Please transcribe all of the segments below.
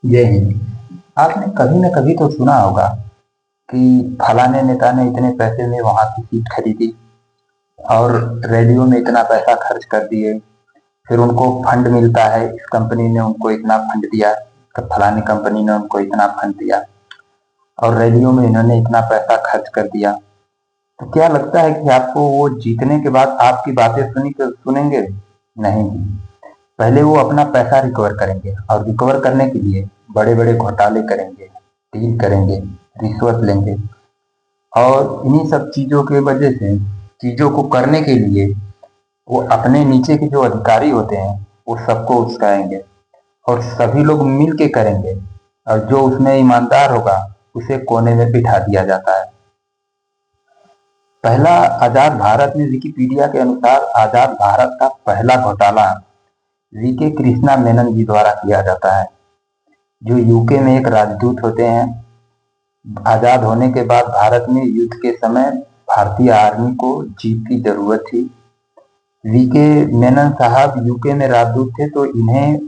जय हिंद। आपने कभी न कभी तो सुना होगा कि फलाने नेता ने इतने पैसे में वहां की सीट खरीदी और रेडियो में इतना पैसा खर्च कर दिए। फिर उनको फंड मिलता है, इस कंपनी ने उनको इतना फंड दिया, फलानी कंपनी ने उनको इतना फंड दिया और रेडियो में इन्होंने इतना पैसा खर्च कर दिया। तो क्या लगता है कि आपको वो जीतने के बाद आपकी बातें सुनेंगे? नहीं। पहले वो अपना पैसा रिकवर करेंगे और रिकवर करने के लिए बड़े बड़े घोटाले करेंगे, डील करेंगे, रिश्वत लेंगे और इन्हीं सब चीजों के वजह से चीजों को करने के लिए वो अपने नीचे के जो अधिकारी होते हैं वो सबको उकसाएंगे और सभी लोग मिल के करेंगे और जो उसमें ईमानदार होगा उसे कोने में बिठा दिया जाता है। पहला आजाद भारत में विकिपीडिया के अनुसार आजाद भारत का पहला घोटाला वीके कृष्णा मेनन जी द्वारा किया जाता है, जो यूके में एक राजदूत होते हैं। आजाद होने के बाद भारत में युद्ध के समय भारतीय आर्मी को जीप की जरूरत थी। वीके मेनन साहब यूके में राजदूत थे, तो इन्हें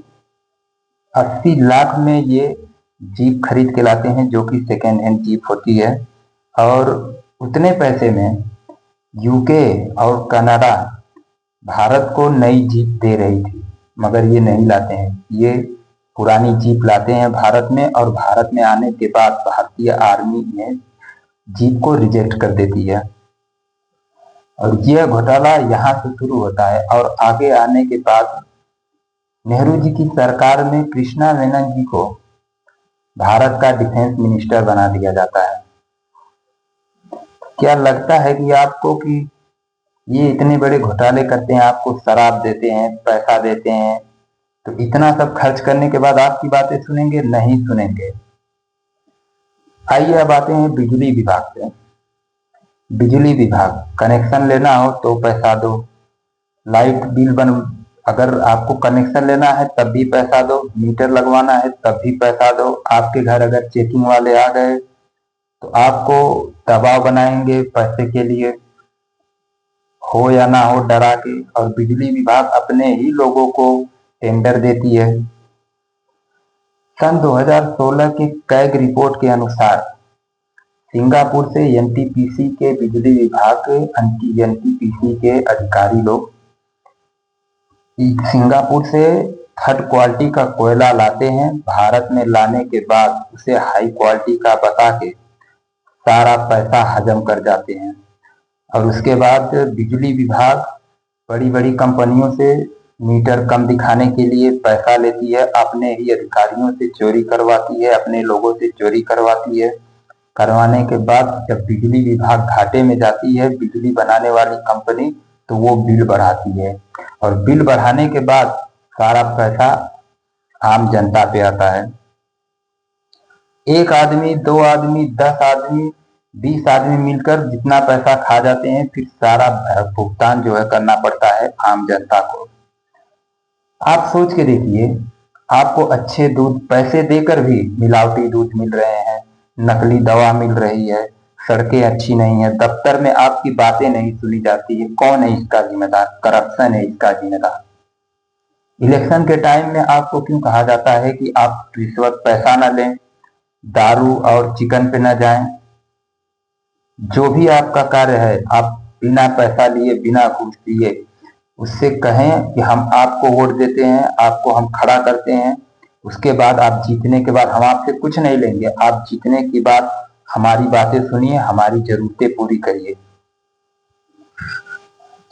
80 लाख में ये जीप खरीद के लाते हैं, जो कि सेकेंड हैंड जीप होती है। और उतने पैसे में यूके और कनाडा भारत को नई जीप दे रही थी, मगर ये नहीं लाते हैं। ये पुरानी जीप लाते हैं भारत में और भारत में आने के बाद भारतीय आर्मी ने जीप को रिजेक्ट कर देती है और यह घोटाला यहाँ से शुरू होता है। और आगे आने के बाद नेहरू जी की सरकार में कृष्णा मेनन जी को भारत का डिफेंस मिनिस्टर बना दिया जाता है। क्या लगता है कि आपको कि ये इतने बड़े घोटाले करते हैं, आपको शराब देते हैं, पैसा देते हैं, तो इतना सब खर्च करने के बाद आपकी बातें सुनेंगे? नहीं सुनेंगे। आइए अब आते हैं बिजली विभाग पे। बिजली विभाग, कनेक्शन लेना हो तो पैसा दो, लाइट बिल बन अगर आपको कनेक्शन लेना है तब भी पैसा दो, मीटर लगवाना है तब भी पैसा दो। आपके घर अगर चेकिंग वाले आ गए तो आपको दबाव बनाएंगे पैसे के लिए, हो या ना हो डरा के। और बिजली विभाग अपने ही लोगों को टेंडर देती है। सन 2016 की कैग रिपोर्ट के अनुसार सिंगापुर से एनटीपीसी के बिजली विभाग एनटीपीसी के अधिकारी लोग सिंगापुर से थर्ड क्वालिटी का कोयला लाते हैं। भारत में लाने के बाद उसे हाई क्वालिटी का बता के सारा पैसा हजम कर जाते हैं। और उसके बाद बिजली विभाग बड़ी बड़ी कंपनियों से मीटर कम दिखाने के लिए पैसा लेती है, अपने ही अधिकारियों से चोरी करवाती है, अपने लोगों से चोरी करवाती है। करवाने के बाद जब बिजली विभाग घाटे में जाती है, बिजली बनाने वाली कंपनी, तो वो बिल बढ़ाती है और बिल बढ़ाने के बाद सारा पैसा आम जनता पे आता है। एक आदमी, दो आदमी, 10 आदमी, 20 आदमी मिलकर जितना पैसा खा जाते हैं, फिर सारा भुगतान जो है करना पड़ता है आम जनता को। आप सोच के देखिए, आपको अच्छे दूध पैसे देकर भी मिलावटी दूध मिल रहे हैं, नकली दवा मिल रही है, सड़कें अच्छी नहीं है, दफ्तर में आपकी बातें नहीं सुनी जाती है। कौन है इसका जिम्मेदार? करप्शन है इसका जिम्मेदार। इलेक्शन के टाइम में आपको क्यों कहा जाता है कि आप रिश्वत पैसा न लें, दारू और चिकन पे न जाएं? जो भी आपका कार्य है, आप बिना पैसा लिए, बिना घूस दिए उससे कहें कि हम आपको वोट देते हैं, आपको हम खड़ा करते हैं। उसके बाद आप जीतने के बाद हम आपसे कुछ नहीं लेंगे, आप जीतने के बाद हमारी बातें सुनिए, हमारी जरूरतें पूरी करिए।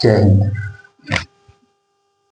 जय हिंद।